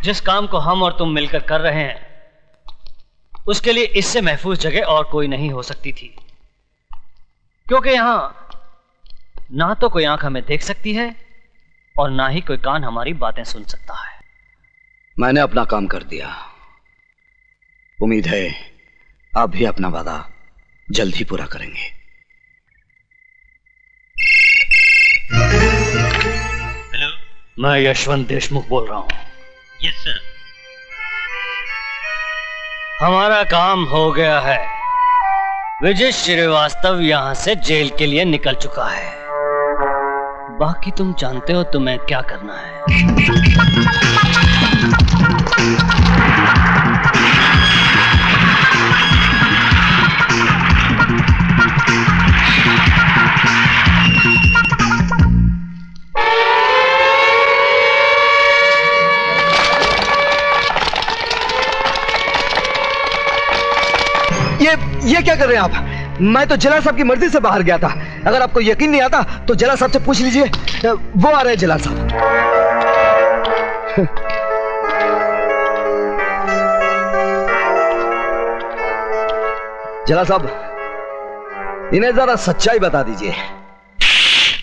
जिस काम को हम और तुम मिलकर कर रहे हैं उसके लिए इससे महफूज जगह और कोई नहीं हो सकती थी, क्योंकि यहां ना तो कोई आंख हमें देख सकती है और ना ही कोई कान हमारी बातें सुन सकता है। मैंने अपना काम कर दिया। उम्मीद है आप भी अपना वादा जल्द ही पूरा करेंगे। हेलो, मैं यशवंत देशमुख बोल रहा हूं। Yes sir. हमारा काम हो गया है। विजय श्रीवास्तव यहां से जेल के लिए निकल चुका है। बाकी तुम जानते हो तुम्हें क्या करना है। ये क्या कर रहे हैं आप? मैं तो जला साहब की मर्जी से बाहर गया था। अगर आपको यकीन नहीं आता तो जला साहब से पूछ लीजिए, वो आ रहे हैं जला साहब। जला साहब, इन्हें जरा सच्चाई बता दीजिए।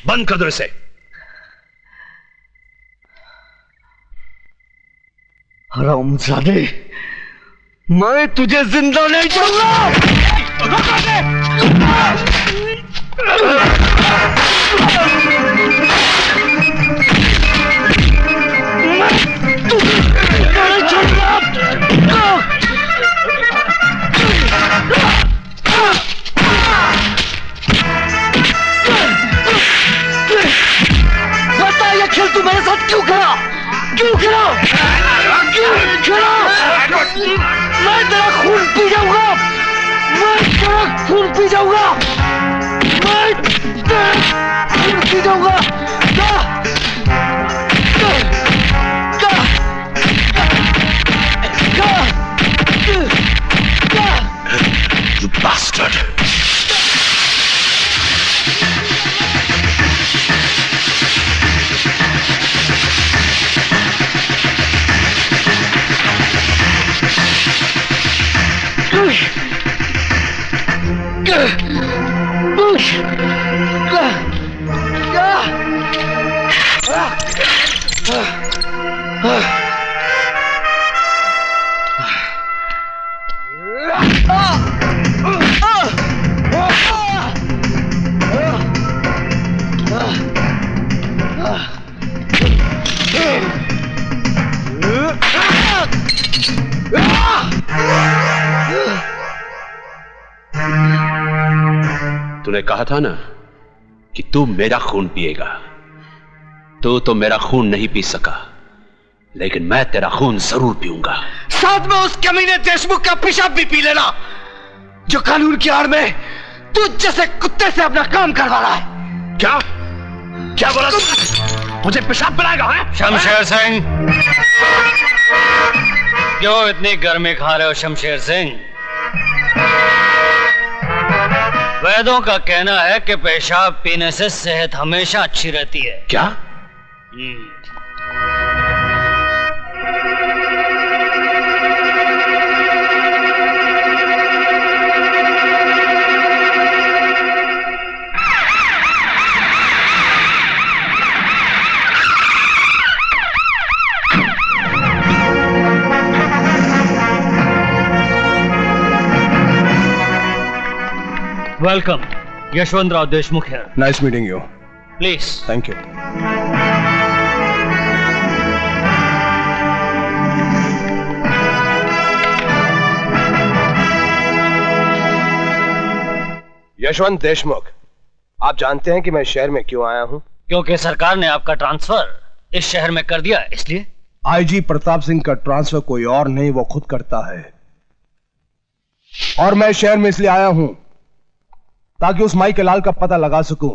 बंद कर दो इसे। हरामजादे, मैं तुझे जिंदा नहीं छोड़ूंगा। बता ये खेल तू मेरे साथ क्यों खेला? क्यों खेला? क्यों खेला? मैं तेरा खून पी जाऊंगा। मैं तेरा खून पी जाऊंगा। मैं तेरा खून पी जाऊंगा। You bastard! तूने कहा था ना कि तू मेरा खून पिएगा। तू तो मेरा खून नहीं पी सका, लेकिन मैं तेरा खून जरूर पीऊंगा। साथ में उस कमीने देशमुख का पेशाब भी पी लेना, जो कानून की आड़ में तू जैसे कुत्ते से अपना काम करवा रहा है। क्या क्या बोला? मुझे पेशाब पिलाएगा? है शमशेर सिंह, क्यों इतनी गर्मी खा रहे हो शमशेर सिंह? वैद्यों का कहना है कि पेशाब पीने से सेहत हमेशा अच्छी रहती है। क्या? Welcome, Yashwant Rao Deshmukh here. Nice meeting you. Please. Thank you. Yashwant Deshmukh, आप जानते हैं कि मैं शहर में क्यों आया हूं? क्योंकि सरकार ने आपका ट्रांसफर इस शहर में कर दिया, इसलिए। आईजी प्रताप सिंह का ट्रांसफर कोई और नहीं, वो खुद करता है। और मैं शहर में इसलिए आया हूं ताकि उस माई के लाल का पता लगा सकूं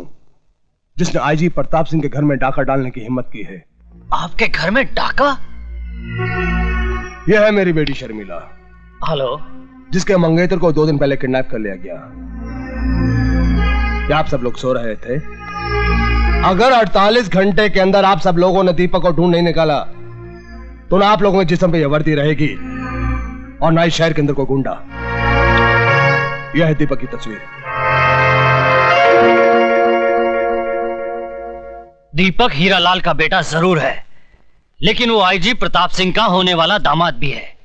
जिसने आईजी प्रताप सिंह के घर में डाका डालने की हिम्मत की है। आपके घर में डाका? यह है मेरी बेटी शर्मिला। हेलो। जिसके मंगेतर को 2 दिन पहले किडनैप कर लिया गया। क्या आप सब लोग सो रहे थे? अगर 48 घंटे के अंदर आप सब लोगों ने दीपक को ढूंढ नहीं निकाला तो ना आप लोगों के जिस्म पे यह वर्दी रहेगी और ना ही शहर के अंदर कोई गुंडा। यह है दीपक की तस्वीर। दीपक हीरालाल का बेटा जरूर है, लेकिन वो आईजी प्रताप सिंह का होने वाला दामाद भी है।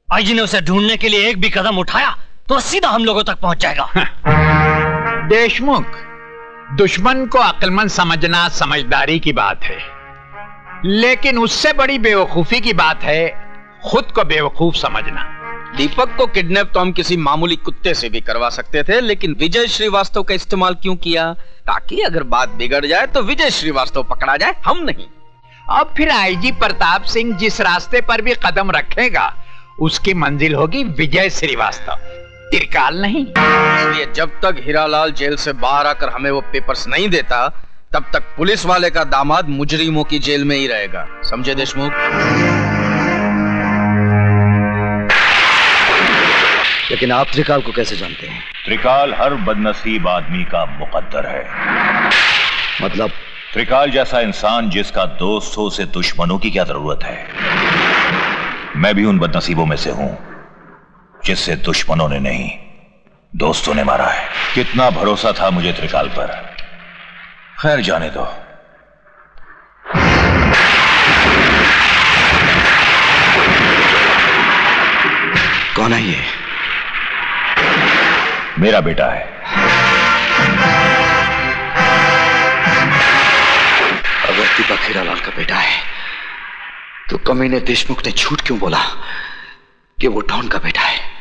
आईजी ने उसे ढूंढने के लिए एक भी कदम उठाया तो सीधा हम लोगों तक पहुंच जाएगा। देशमुख, दुश्मन को अक्लमंद समझना समझदारी की बात है, लेकिन उससे बड़ी बेवकूफी की बात है खुद को बेवकूफ समझना। दीपक को किडनैप तो हम किसी मामूली कुत्ते से भी करवा सकते थे, लेकिन विजय श्रीवास्तव का इस्तेमाल क्यों किया? ताकि अगर बात बिगड़ जाए तो विजय श्रीवास्तव पकड़ा जाए, हम नहीं। अब फिर आईजी प्रताप सिंह जिस रास्ते पर भी कदम रखेगा उसकी मंजिल होगी विजय श्रीवास्तव, त्रिकाल नहीं। इसलिए जब तक हीरालाल जेल से बाहर आकर हमें वो पेपर्स नहीं देता, तब तक पुलिस वाले का दामाद मुजरिमों की जेल में ही रहेगा। समझे देशमुख? लेकिन आप त्रिकाल को कैसे जानते हैं? त्रिकाल हर बदनसीब आदमी का मुकद्दर है। मतलब? त्रिकाल जैसा इंसान जिसका दोस्त हो उसे दुश्मनों की क्या जरूरत है। मैं भी उन बदनसीबों में से हूं जिससे दुश्मनों ने नहीं दोस्तों ने मारा है। कितना भरोसा था मुझे त्रिकाल पर। खैर जाने दो। कौन है ये? मेरा बेटा है। अगर दीपक हीरालाल का बेटा है तो कमीने देशमुख ने झूठ क्यों बोला कि वो डॉन का बेटा है?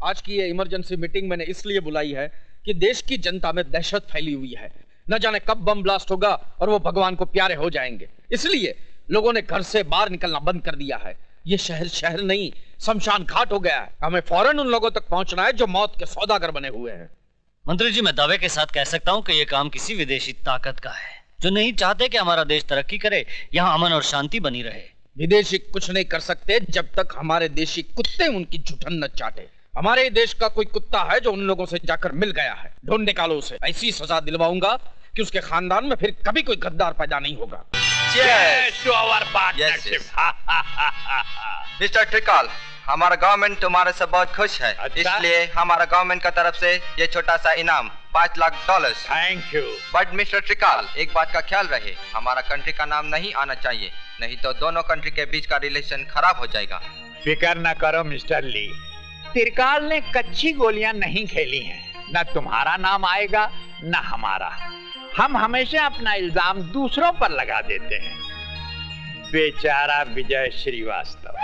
आज की ये इमरजेंसी मीटिंग मैंने इसलिए बुलाई है कि देश की जनता में दहशत फैली हुई है। न जाने कब बम ब्लास्ट होगा और वो भगवान को प्यारे हो जाएंगे। इसलिए लोगों ने घर से बाहर निकलना बंद कर दिया है। ये शहर शहर नहीं, शमशान घाट हो गया है। हमें फौरन उन लोगों तक पहुंचना है जो मौत के सौदागर बने हुए हैं। मंत्री जी, मैं दावे के साथ कह सकता हूं कि यह काम किसी विदेशी ताकत का है जो नहीं चाहते कि हमारा देश तरक्की करे, यहाँ अमन और शांति बनी रहे। विदेशी कुछ नहीं कर सकते जब तक हमारे देशी कुत्ते उनकी जुठन न चाटे। हमारे देश का कोई कुत्ता है जो उन लोगों से जाकर मिल गया है, ढूंढ निकालो उसे। ऐसी सजा दिलवाऊंगा कि उसके खानदान में फिर कभी कोई गद्दार पैदा नहीं होगा। मिस्टर ट्रिकाल, हमारा गवर्नमेंट तुम्हारे से बहुत खुश है। इसलिए हमारा गवर्नमेंट का तरफ से ये छोटा सा इनाम $5 lakh. Thank you. But mister ट्रिकाल, एक बात का ख्याल रहे, हमारा कंट्री का नाम नहीं आना चाहिए, नहीं तो दोनों कंट्री के बीच का रिलेशन खराब हो जाएगा। फिक्र न करो मिस्टर ली, त्रिकाल ने कच्ची गोलियां नहीं खेली हैं। न तुम्हारा नाम आएगा न हमारा। हम हमेशा अपना इल्जाम दूसरों पर लगा देते हैं। बेचारा विजय श्रीवास्तव।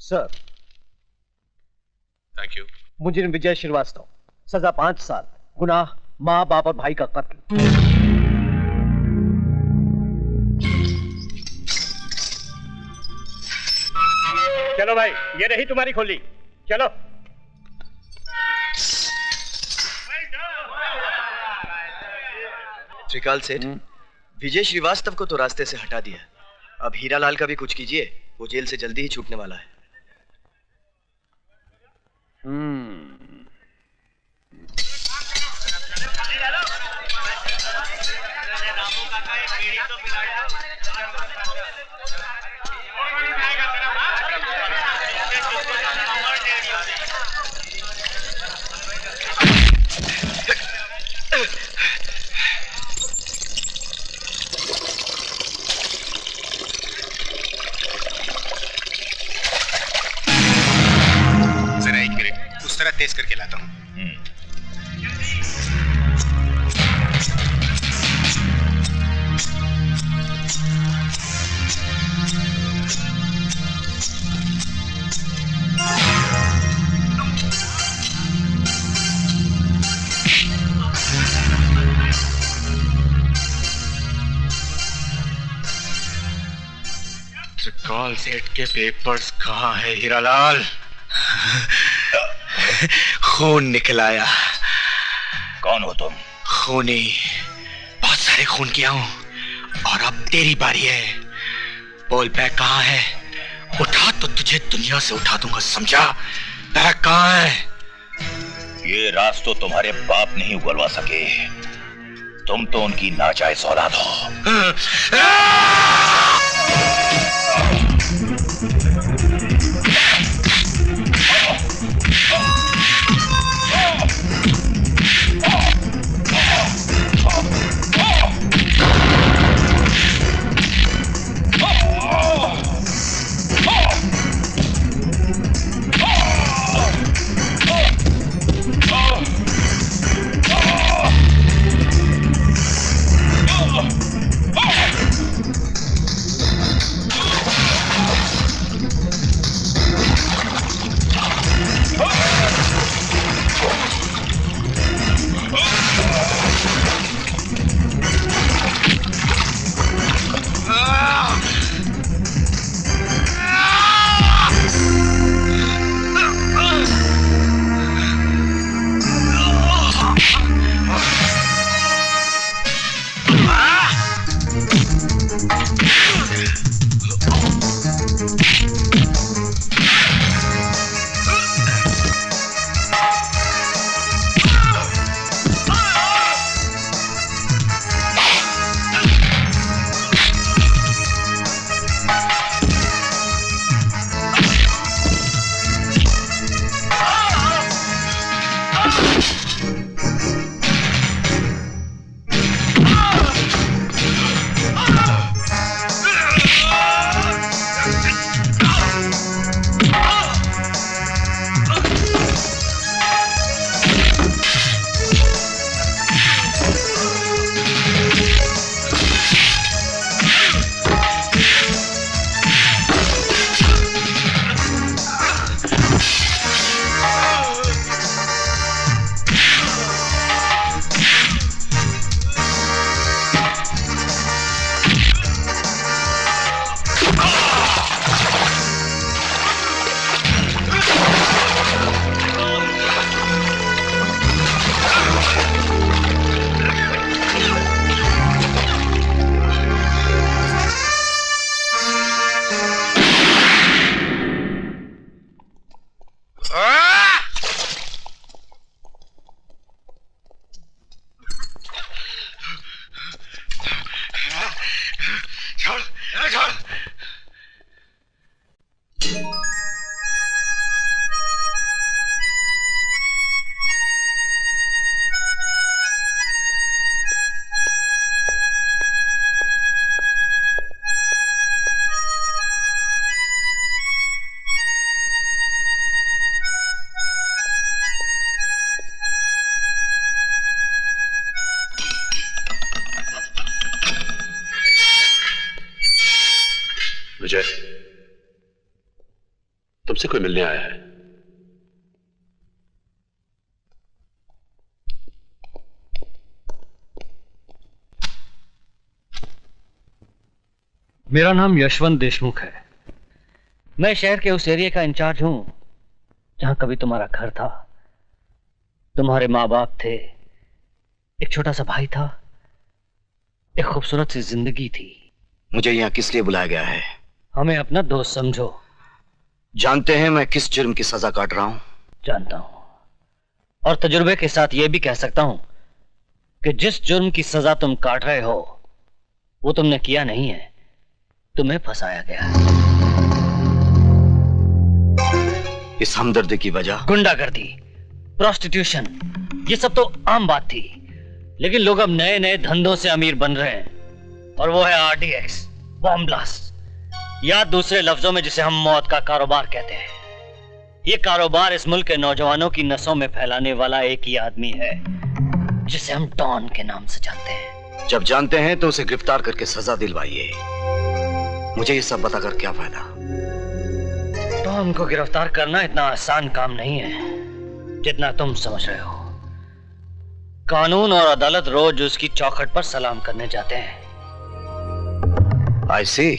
सर, मुजरिम विजय श्रीवास्तव, सजा 5 साल, गुनाह माँ बाप और भाई का कत्ल। चलो भाई, ये रही तुम्हारी खोली, चलो। त्रिकाल सेठ, विजय श्रीवास्तव को तो रास्ते से हटा दिया, अब हीरालाल का भी कुछ कीजिए, वो जेल से जल्दी ही छूटने वाला है। जरा 1 मिनट, उस तरह तेज करके लाता हूँ। त्रिकाल सेठ के पेपर्स कहाँ है हीरालाल? खून निकल आया। कौन हो तुम? खूनी, बहुत सारे खून किया हूं और अब तेरी बारी है। बोल बैग कहाँ है? उठा तो तुझे दुनिया से उठा दूंगा, समझा? बैग कहाँ है? ये राज तो तुम्हारे बाप नहीं उगलवा सके, तुम तो उनकी नाजायज औलाद हो। विजय, तुमसे कोई मिलने आया है। मेरा नाम यशवंत देशमुख है। मैं शहर के उस एरिया का इंचार्ज हूं जहां कभी तुम्हारा घर था, तुम्हारे माँ बाप थे, एक छोटा सा भाई था, एक खूबसूरत सी जिंदगी थी। मुझे यहाँ किस लिए बुलाया गया है? हमें अपना दोस्त समझो। जानते हैं मैं किस जुर्म की सजा काट रहा हूं? जानता हूं, और तजुर्बे के साथ यह भी कह सकता हूं कि जिस जुर्म की सजा तुम काट रहे हो वो तुमने किया नहीं है, तुम्हें फंसाया गया है। इस हमदर्दी की वजह? गुंडागर्दी, प्रोस्टिट्यूशन, ये सब तो आम बात थी, लेकिन लोग अब नए नए धंधों से अमीर बन रहे हैं, और वो है आरडीएक्स, बॉम्ब ब्लास्ट, या दूसरे लफ्जों में जिसे हम मौत का कारोबार कहते हैं। ये कारोबार इस मुल्क के नौजवानों की नसों में फैलाने वाला एक ही आदमी है जिसे हम डॉन के नाम से जानते हैं। जब जानते हैं तो उसे गिरफ्तार करके सजा दिलवाइए। मुझे ये सब बताकर क्या फायदा? डॉन को गिरफ्तार करना इतना आसान काम नहीं है जितना तुम समझ रहे हो। कानून और अदालत रोज उसकी चौखट पर सलाम करने जाते हैं। I see।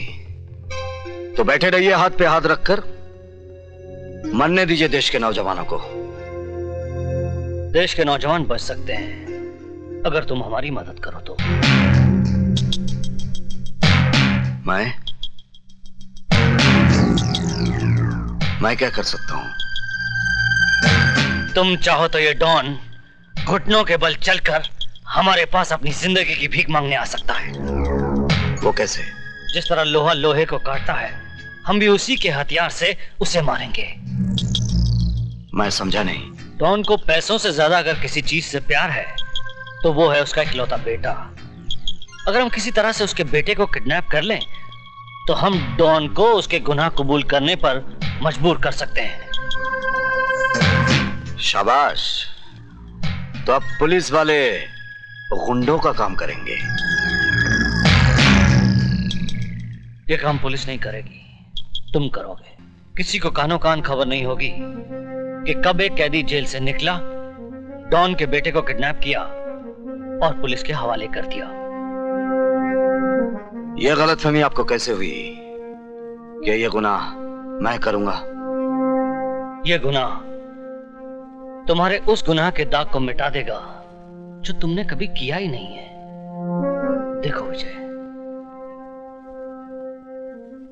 तो बैठे रहिए हाथ पे हाथ रखकर, मरने दीजिए देश के नौजवानों को। देश के नौजवान बच सकते हैं अगर तुम हमारी मदद करो तो। मैं क्या कर सकता हूं? तुम चाहो तो ये डॉन घुटनों के बल चलकर हमारे पास अपनी जिंदगी की भीख मांगने आ सकता है। वो कैसे? जिस तरह लोहा लोहे को काटता है, हम भी उसी के हथियार से उसे मारेंगे। मैं समझा नहीं। डॉन को पैसों से ज्यादा अगर किसी चीज से प्यार है तो वो है उसका इकलौता बेटा। अगर हम किसी तरह से उसके बेटे को किडनैप कर लें तो हम डॉन को उसके गुनाह कबूल करने पर मजबूर कर सकते हैं। शाबाश। तो अब पुलिस वाले गुंडों का काम करेंगे। ये काम पुलिस नहीं करेगी, तुम करोगे। किसी को कानो कान खबर नहीं होगी कि कब एक कैदी जेल से निकला, डॉन के बेटे को किडनैप किया और पुलिस के हवाले कर दिया। यह गलतफहमी आपको कैसे हुई कि यह गुनाह मैं करूंगा? यह गुनाह तुम्हारे उस गुनाह के दाग को मिटा देगा जो तुमने कभी किया ही नहीं है। देखो विजय,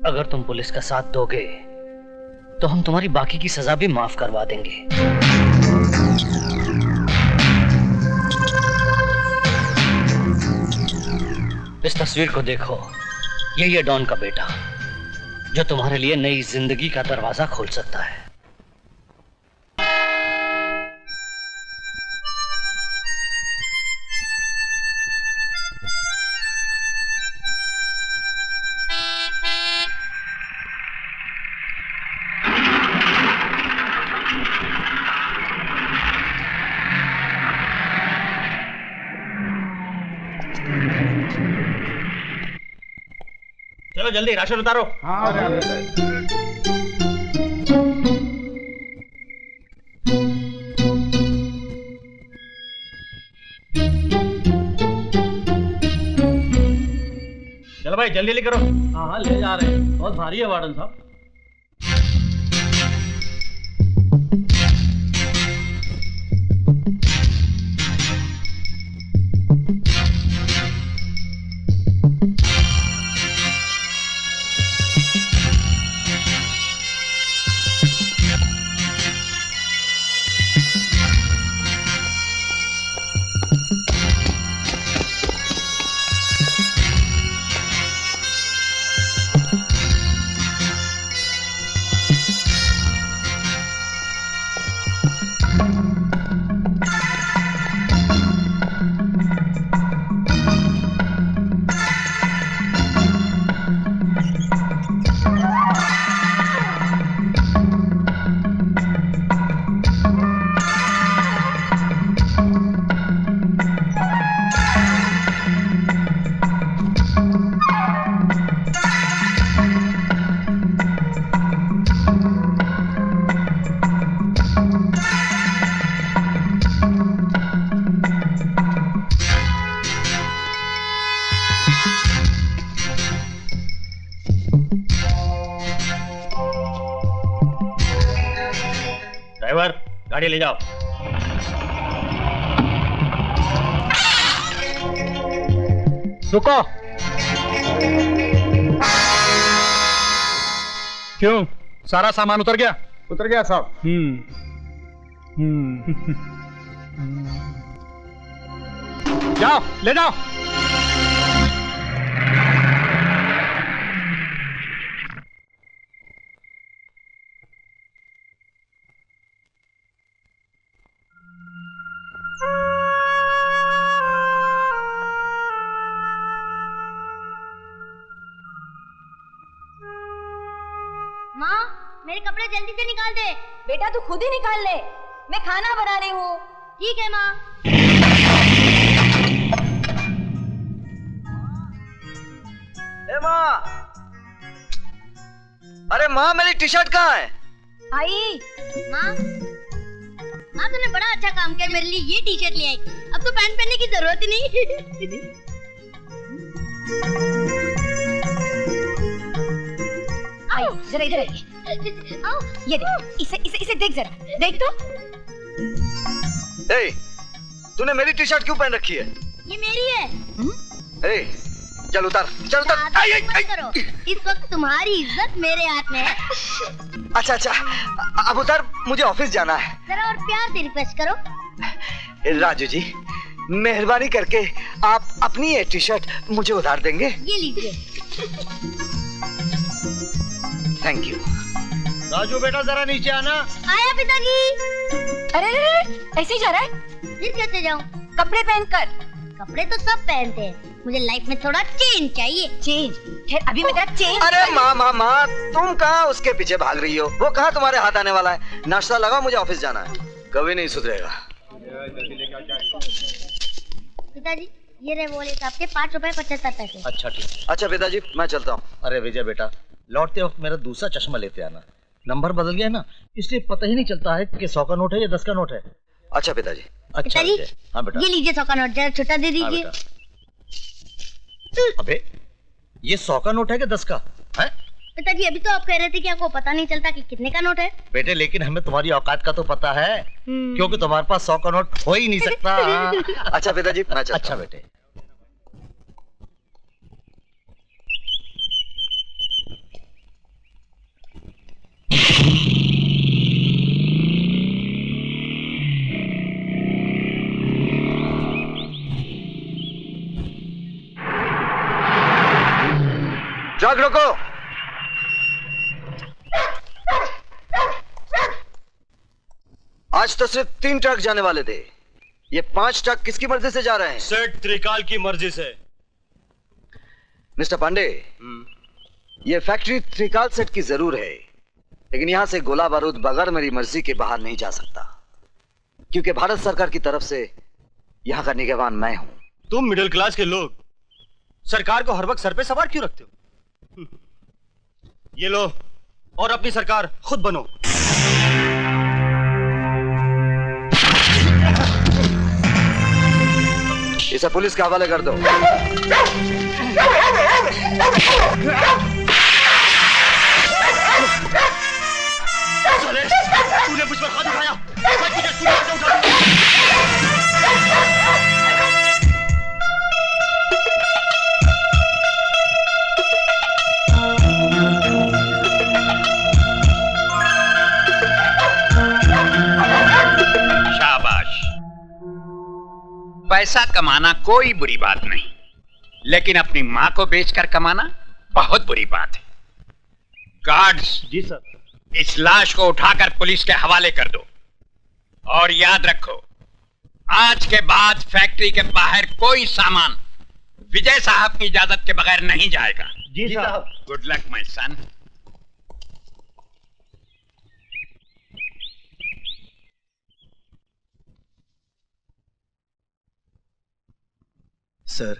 अगर तुम पुलिस का साथ दोगे तो हम तुम्हारी बाकी की सजा भी माफ करवा देंगे। इस तस्वीर को देखो, यही है डॉन का बेटा जो तुम्हारे लिए नई जिंदगी का दरवाजा खोल सकता है। चलो जल्दी राशन उतारो। चलो भाई जल्दी ले करो। हाँ ले जा रहे हैं, बहुत भारी है वार्डन साहब। गाड़ी ले जाओ। रुको। क्यों, सारा सामान उतर गया? उतर गया साहब। जाओ, ले जाओ। माँ, मेरे कपड़े जल्दी से निकाल दे। बेटा तू खुद ही निकाल ले, मैं खाना बना रही हूँ। ठीक है माँ। माँ, अरे माँ मेरी टी शर्ट कहाँ है? आई माँ, माँ तूने बड़ा अच्छा काम किया, मेरे लिए ये टी शर्ट ले आई। अब तो पैंट पहनने की जरूरत ही नहीं। आओ जरा इधर आइए। आओ ये देख, इसे देख जरा, देख तो। ए, तूने मेरी टी शर्ट क्यों पहन रखी है? ये मेरी है। ए, चल उतार, चल उतार। करो, इस वक्त तुम्हारी इज्जत मेरे हाथ में है। अच्छा अच्छा, अब उतार, मुझे ऑफिस जाना है। जरा और प्यार से रिक्वेस्ट करो। राजू जी, मेहरबानी करके आप अपनी ये टी शर्ट मुझे उधार देंगे? ये लीजिए। Thank you. राजू बेटा जरा नीचे आना। आया पिताजी। अरे ऐसे ही जा रहा है? फिर कैसे जाऊँ? कपड़े पहनकर। कपड़े तो सब पहनते हैं, मुझे लाइफ में थोड़ा चेंज चाहिए। चेंज? खैर अभी मैं तेरा चेंज। अरे माँ, तुम कहाँ उसके पीछे भाग रही हो? वो कहाँ तुम्हारे हाथ आने वाला है? नाश्ता लगाओ, मुझे ऑफिस जाना है। कभी नहीं सुधरेगा। पिताजी ये रहे वॉलेट आपके, 5 रुपए 75 पैसे। अच्छा ठीक। अच्छा पिताजी, मैं चलता हूँ। अरे विजय बेटा, लौटते वक्त मेरा दूसरा चश्मा लेते आना। नंबर बदल गया ना, इसलिए पता ही नहीं चलता है कि 100 का नोट है या 10 का नोट है। अच्छा पिताजी। अच्छा पिताजी, हाँ बेटा। ये लीजिए 100 का नोट, जरा छोटा दे दीजिए। अबे ये 100 का नोट है कि 10 का है? पिताजी अभी तो आप कह रहे थे कि आपको पता नहीं चलता कि कितने का नोट है। बेटे लेकिन हमें तुम्हारी औकात का तो पता है, क्योंकि तुम्हारे पास 100 का नोट हो ही नहीं सकता। अच्छा पिताजी, मैं चलता हूं। अच्छा बेटे। ट्रक रोको। आज तो सिर्फ 3 ट्रक जाने वाले थे, ये 5 ट्रक किसकी मर्जी से जा रहे हैं? सेठ त्रिकाल की मर्जी से। मिस्टर पांडे, ये फैक्ट्री त्रिकाल सेठ की जरूर है, लेकिन यहां से गोला बारूद बगैर मेरी मर्जी के बाहर नहीं जा सकता, क्योंकि भारत सरकार की तरफ से यहां का निगरान मैं हूं। तुम मिडिल क्लास के लोग सरकार को हर वक्त सर पे सवार क्यों रखते हो? ये लो और अपनी सरकार खुद बनो। इसे पुलिस के हवाले कर दो। तूने मुझ पर हाथ उठाया, मैं तुझे सीधे से उठा दूंगा। पैसा कमाना कोई बुरी बात नहीं, लेकिन अपनी मां को बेचकर कमाना बहुत बुरी बात है। गार्ड्स जी सर, इस लाश को उठाकर पुलिस के हवाले कर दो, और याद रखो आज के बाद फैक्ट्री के बाहर कोई सामान विजय साहब की इजाजत के बगैर नहीं जाएगा। जी साहब। Good luck my son. Sir,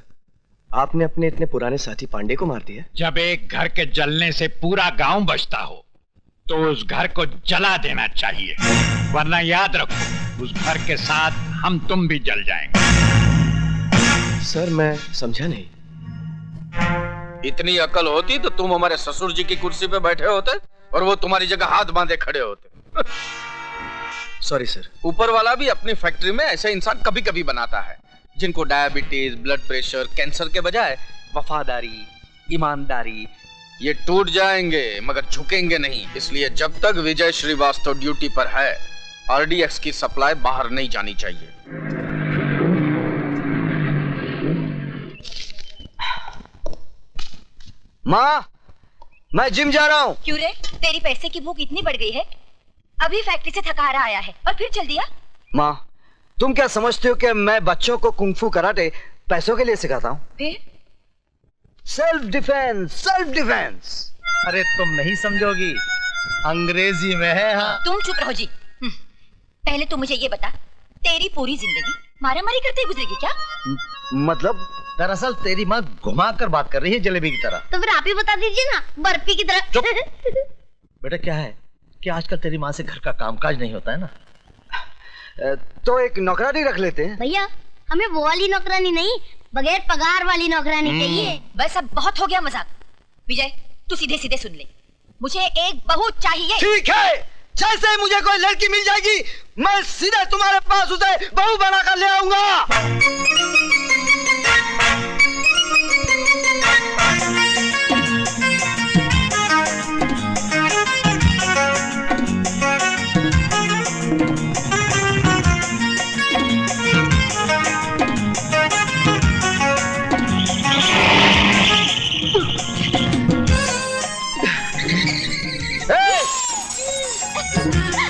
आपने अपने इतने पुराने साथी पांडे को मार दिया? जब एक घर के जलने से पूरा गांव बचता हो तो उस घर को जला देना चाहिए, वरना याद रखो उस घर के साथ हम तुम भी जल जाएंगे। सर मैं समझा नहीं। इतनी अकल होती तो तुम हमारे ससुर जी की कुर्सी पे बैठे होते और वो तुम्हारी जगह हाथ बांधे खड़े होते। Sorry sir. ऊपर वाला भी अपनी फैक्ट्री में ऐसे इंसान कभी कभी बनाता है जिनको डायबिटीज, ब्लड प्रेशर, कैंसर के बजाय वफादारी, ईमानदारी, ये टूट जाएंगे मगर झुकेंगे नहीं। इसलिए जब तक विजय श्रीवास्तव ड्यूटी पर है, आरडीएक्स की सप्लाई बाहर नहीं जानी चाहिए। माँ, मैं जिम जा रहा हूँ। क्यों रे? तेरी पैसे की भूख इतनी बढ़ गई है? अभी फैक्ट्री से थका हारा आया है और फिर चल दिया? माँ, तुम क्या समझते हो कि मैं बच्चों को कुंफू कराटे पैसों के लिए सिखाता हूँ? फिर सेल्फ डिफेंस, सेल्फ डिफेंस। अरे तुम नहीं समझोगी, अंग्रेजी में है। हाँ, तुम चुप रहो जी। पहले तो मुझे ये बता, तेरी पूरी जिंदगी मारामारी करते ही गुजरेगी क्या? मतलब? दरअसल तेरी माँ घुमा कर बात कर रही है जलेबी की तरह। तो फिर आप ही बता दीजिए ना, बर्फी की तरह। बेटा क्या है कि आजकल तेरी माँ से घर का कामकाज नहीं होता है ना, तो एक नौकरानी रख लेते हैं। भैया, हमें वो वाली नौकरानी नहीं, बगैर पगार वाली नौकरानी चाहिए। बस अब बहुत हो गया मजाक। विजय, तू सीधे सीधे सुन ले, मुझे एक बहू चाहिए। ठीक है, जैसे मुझे कोई लड़की मिल जाएगी, मैं सीधे तुम्हारे पास उसे बहू बनाकर ले आऊंगा।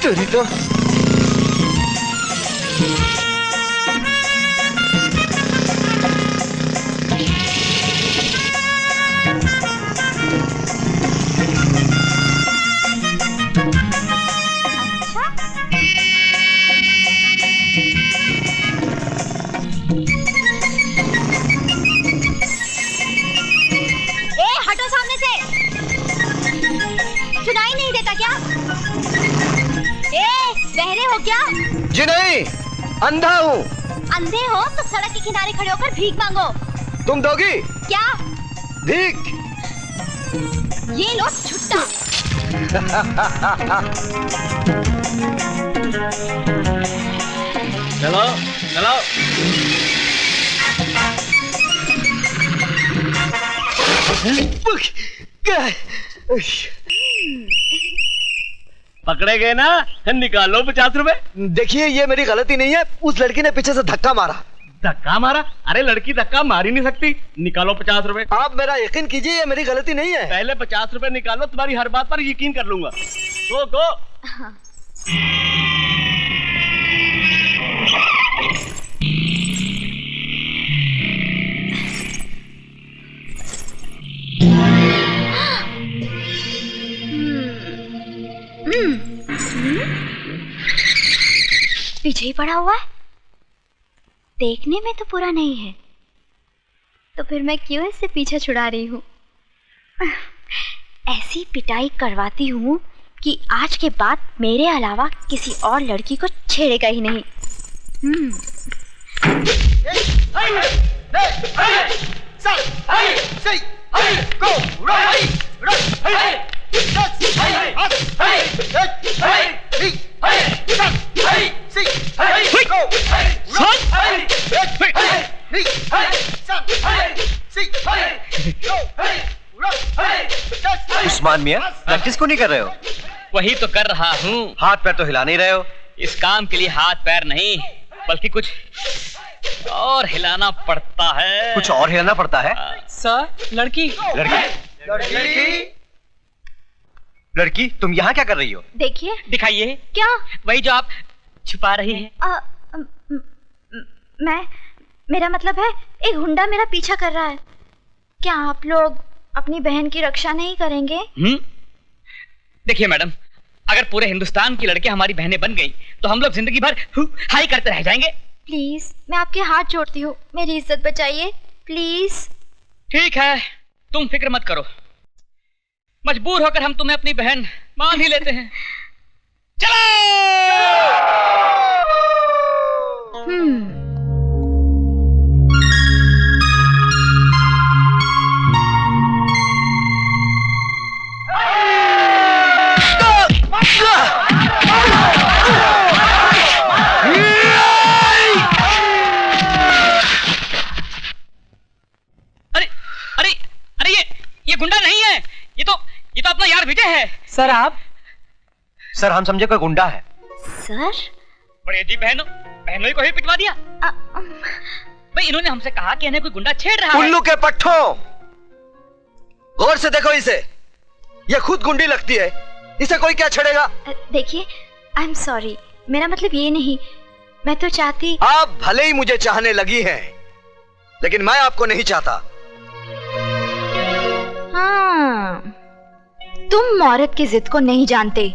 तेरी तो हटो सामने से। सुनाई नहीं देता क्या? बहरे हो क्या? जी नहीं, अंधा हूँ। अंधे हो तो सड़क के किनारे खड़े होकर भीख मांगो। तुम दोगी? क्या भीख? ये लो छुट्टा। चलो चलो। पकड़े गए ना, निकालो 50 रुपए। देखिए, ये मेरी गलती नहीं है, उस लड़की ने पीछे से धक्का मारा। धक्का मारा? अरे लड़की धक्का मार ही नहीं सकती। निकालो 50 रुपए। आप मेरा यकीन कीजिए, ये मेरी गलती नहीं है। पहले 50 रुपए निकालो, तुम्हारी हर बात पर यकीन कर लूंगा। गो गो। पीछे ही पड़ा हुआ है, देखने में तो पूरा नहीं है, तो फिर मैं क्यों इससे पीछा छुड़ा रही हूँ? ऐसी पिटाई करवाती हूँ कि आज के बाद मेरे अलावा किसी और लड़की को छेड़ेगा ही नहीं। उस्मान मियां, प्रैक्टिस को नहीं कर रहे हो? वही तो कर रहा हूँ। हाथ पैर तो हिला नहीं रहे हो। इस काम के लिए हाथ पैर नहीं, बल्कि कुछ और हिलाना पड़ता है। कुछ और हिलाना पड़ता है? सर, लड़की लड़की, तुम यहाँ क्या कर रही हो? देखिए। दिखाइए। क्या? वही जो आप छुपा रही हैं। मेरा मतलब है, एक गुंडा मेरा पीछा कर रहा है। क्या आप लोग अपनी बहन की रक्षा नहीं करेंगे? देखिए मैडम, अगर पूरे हिंदुस्तान की लड़कियां हमारी बहनें बन गई तो हम लोग जिंदगी भर हाई करते रह जाएंगे। प्लीज, मैं आपके हाथ जोड़ती हूँ, मेरी इज्जत बचाइए प्लीज। ठीक है, तुम फिक्र मत करो, मजबूर होकर हम तुम्हें अपनी बहन मान ही लेते हैं। चलो। गुंडा नहीं है, ये तो अपना यार विजय है। सर आप? सर हम समझे कोई गुंडा है। सर? बड़े जी बहनों को ही पिटवा दिया। भाई इन्होंने हमसे कहा कि इन्हें कोई गुंडा छेड़ रहा है। उल्लू के पट्टों, गौर से देखो इसे, ये खुद गुंडी लगती है, इसे कोई क्या छेड़ेगा? देखिए, आई एम सॉरी, मेरा मतलब ये नहीं, मैं तो चाहती। आप भले ही मुझे चाहने लगी हैं, लेकिन मैं आपको नहीं चाहता। हाँ, तुम औरत की जिद को नहीं जानते।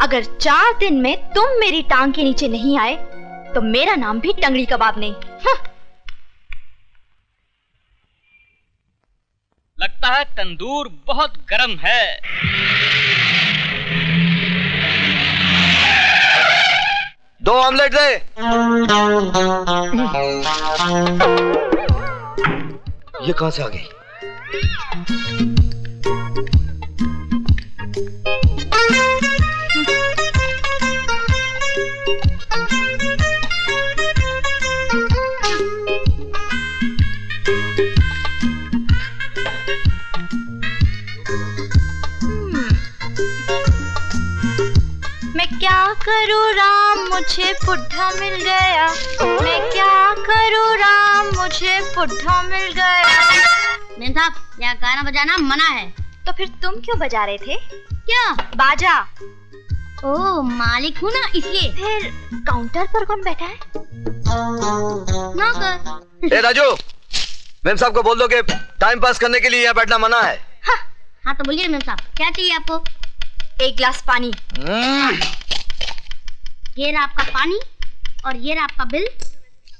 अगर 4 दिन में तुम मेरी टांग के नीचे नहीं आए तो मेरा नाम भी टंगड़ी कबाब नहीं। लगता है तंदूर बहुत गर्म है। दो ऑमलेट दे। ये कहां से आ गई? मैं क्या करूँ राम, मुझे बुढ़ा मिल गया। मैं क्या करूँ राम, मुझे बुढ़ा मिल गया। मेम साहब, यहाँ गाना बजाना मना है। तो फिर तुम क्यों बजा रहे थे? क्या? बाजा। ओ, मालिक हूँ ना इसलिए। फिर काउंटर पर कौन बैठा है? नौकर। ए राजू, मेम साहब को बोल दो कि टाइम पास करने के लिए यहाँ बैठना मना है। हाँ तो बोलिए मेम साहब, क्या चाहिए आपको? 1 गिलास पानी। ये रहा आपका पानी और ये रहा आपका बिल,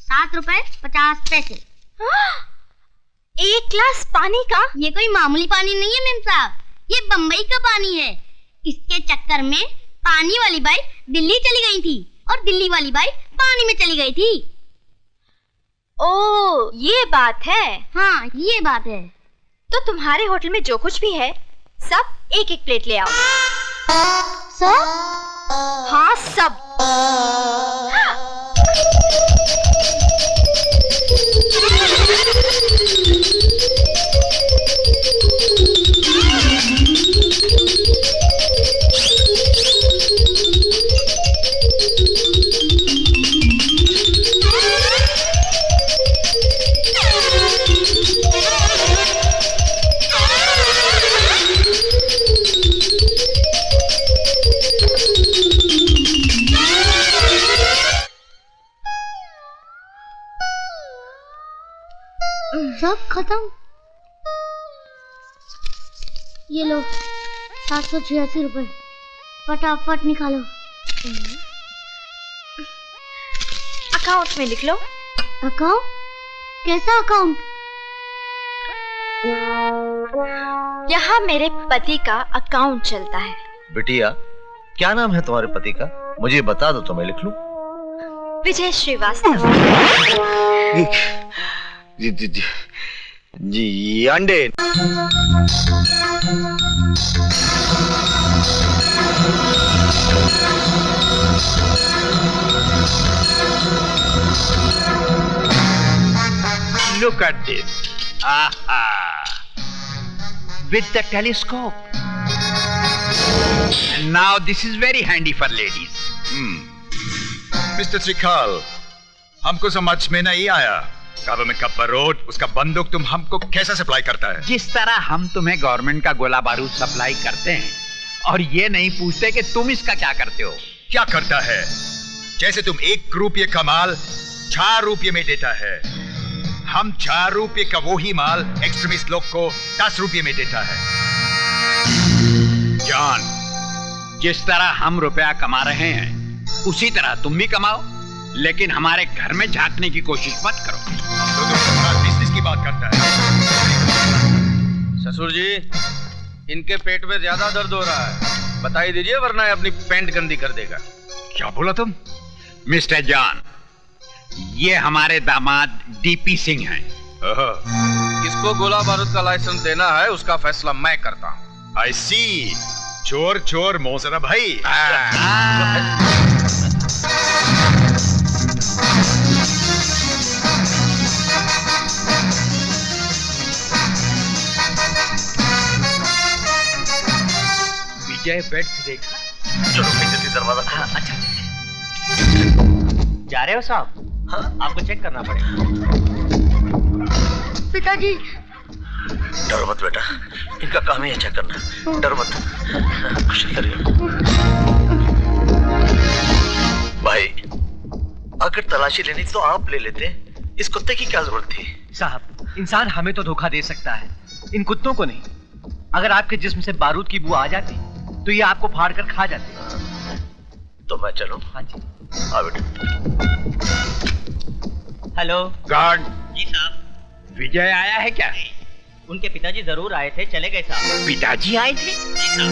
7 रुपए 50 पैसे। 1 गिलास पानी का? ये कोई मामूली पानी नहीं है मेम साहब, ये बम्बई का पानी है। इसके चक्कर में पानी वाली बाई दिल्ली चली गई थी और दिल्ली वाली बाई पानी में चली गई थी। ओ, ये बात है। हाँ, ये बात है। तो तुम्हारे होटल में जो कुछ भी है सब 1-1 प्लेट ले आओ। सब? हाँ सब। सब खत्म। ये लो 786 रुपए, फटाफट निकालो। अकाउंट में लिख लो। अकाउंट? कैसा अकाउंट? यहाँ मेरे पति का अकाउंट चलता है। बिटिया, क्या नाम है तुम्हारे पति का? मुझे बता दो तो मैं लिख लूं। विजय श्रीवास्तव। जी अंडे। Look at this. Aha! With the telescope. And now this is very handy for ladies. Mister त्रिकाल, हमको समझ में नहीं आया। गवर्नमेंट का बारूद, उसका बंदूक तुम हमको कैसे सप्लाई करता है? जिस तरह हम तुम्हें गवर्नमेंट का गोला बारूद सप्लाई करते हैं और ये नहीं पूछते कि तुम इसका क्या करते हो। क्या करता है? जैसे तुम 1 रुपये का माल 4 रुपये में देता है, हम 4 रुपये का वही माल एक्सट्रीमिस्ट लोग को 10 रुपये में देता है। जॉन, जिस तरह हम रुपया कमा रहे हैं उसी तरह तुम भी कमाओ, लेकिन हमारे घर में झांकने की कोशिश मत करो। तो तुम बिजनेस की बात करता है। ससुर जी, इनके पेट में ज्यादा दर्द हो रहा है, बता ही दीजिए वरना ये अपनी पैंट गंदी कर देगा। क्या बोला तुम? मिस्टर जॉन, ये हमारे दामाद डीपी सिंह हैं। किसको गोला बारूद का लाइसेंस देना है उसका फैसला मैं करता हूँ। आई सी। चोर चोर मोहसिना भाई। विजय बेड से देखा। चलो मैं जल्दी दरवाजा खोलो। अच्छा जा रहे हो साहब? हाँ आपको चेक करना पड़ेगा। पिताजी डरो मत बेटा, इनका काम ही अच्छा करना, डरो मत। कुछ नहीं करिए भाई, अगर तलाशी लेनी तो आप ले लेते, इस कुत्ते की क्या जरूरत थी? साहब इंसान हमें तो धोखा दे सकता है, इन कुत्तों को नहीं। अगर आपके जिस्म से बारूद की बू आ जाती तो ये आपको फाड़ कर खा जाते। तो मैं चलूं? हाँ जी। हाँ बेटा। Hello guard. जी साहब। विजय आया है क्या? उनके पिताजी जरूर आए थे, चले गए साहब। पिताजी आए थे? जी साहब।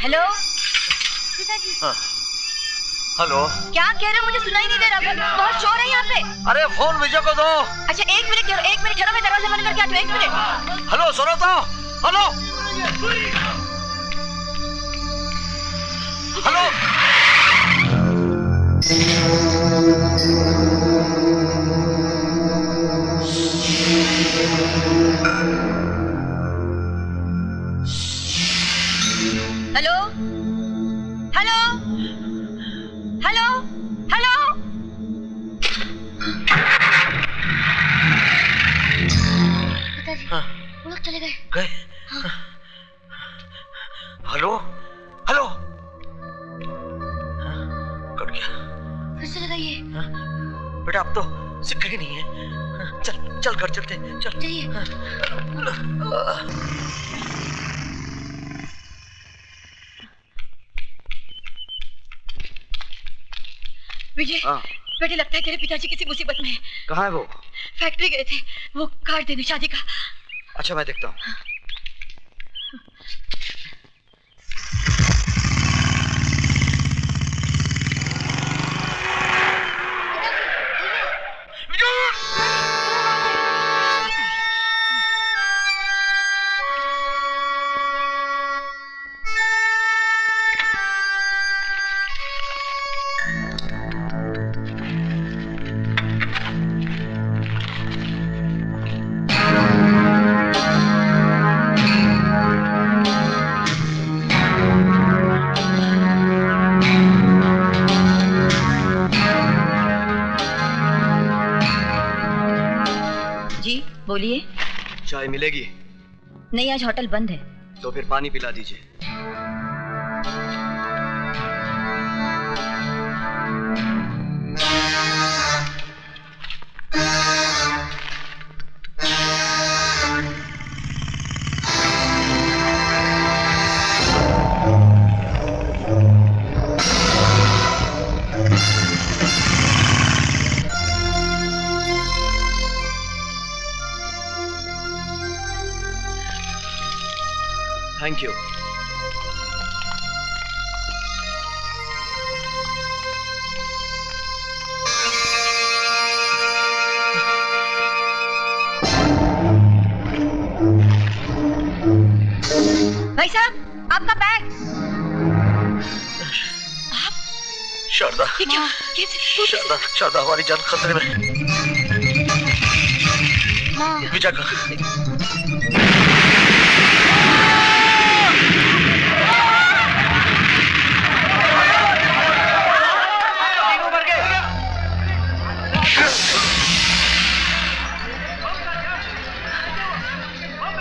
हेलो हाँ। हेलो। क्या कह रहे हो? मुझे सुनाई नहीं दे रहा। बहुत शोर है यहाँ पे। अरे फोन विजय को दो। अच्छा एक मिनट ठहरो, मैं दरवाजा बंद करके आती हूँ। एक मिनट। हेलो सुनो तो। Hello hello. Hello hello hello hello. पिताजी वो लोग चले गए। गए? हाँ। Hello hello. कट गया। फिर से लगाइए। बेटा अब तो सिक्का ही नहीं है। चल चल घर चलते, चल। चलिए। विजय बेटे लगता है तेरे पिताजी किसी मुसीबत में है। कहाँ है वो? फैक्ट्री गए थे, वो कार्ड देने शादी का। अच्छा मैं देखता हूँ। बोलिए। चाय मिलेगी? नहीं आज होटल बंद है। तो फिर पानी पिला दीजिए। Thank you. भाई साहब आपका बैग। आप? शारदा। ये क्या? शारदा, शारदा हमारी जान खतरे में। विजय का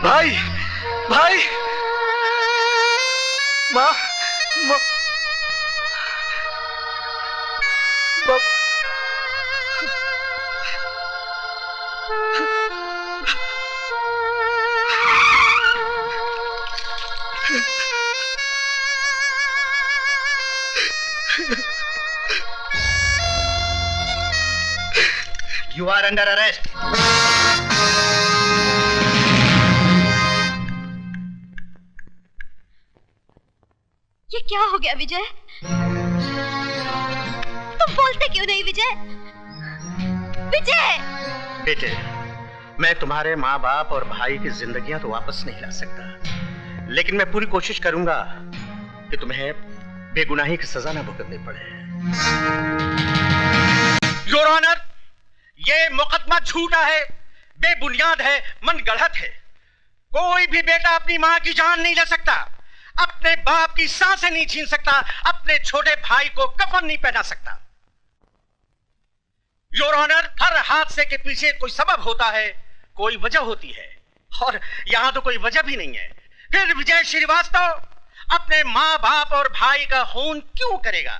भाई भाई माँ माँ You are under arrest. ये क्या हो गया विजय? तुम बोलते क्यों नहीं विजय? विजय! बेटे, मैं तुम्हारे माँ बाप और भाई की जिंदगियां तो वापस नहीं ला सकता, लेकिन मैं पूरी कोशिश करूंगा कि तुम्हें बेगुनाही की सजा न भुगतनी पड़े। योर ऑनर, ये मुकदमा झूठा है, बेबुनियाद है, मनगढ़ंत है। कोई भी बेटा अपनी माँ की जान नहीं ले सकता, अपने बाप की सांसें नहीं छीन सकता, अपने छोटे भाई को कफन नहीं पहना सकता। योर ऑनर, हर हादसे के पीछे कोई सबब होता है, कोई वजह होती है, और यहां तो कोई वजह भी नहीं है। फिर विजय श्रीवास्तव अपने माँ बाप और भाई का खून क्यों करेगा?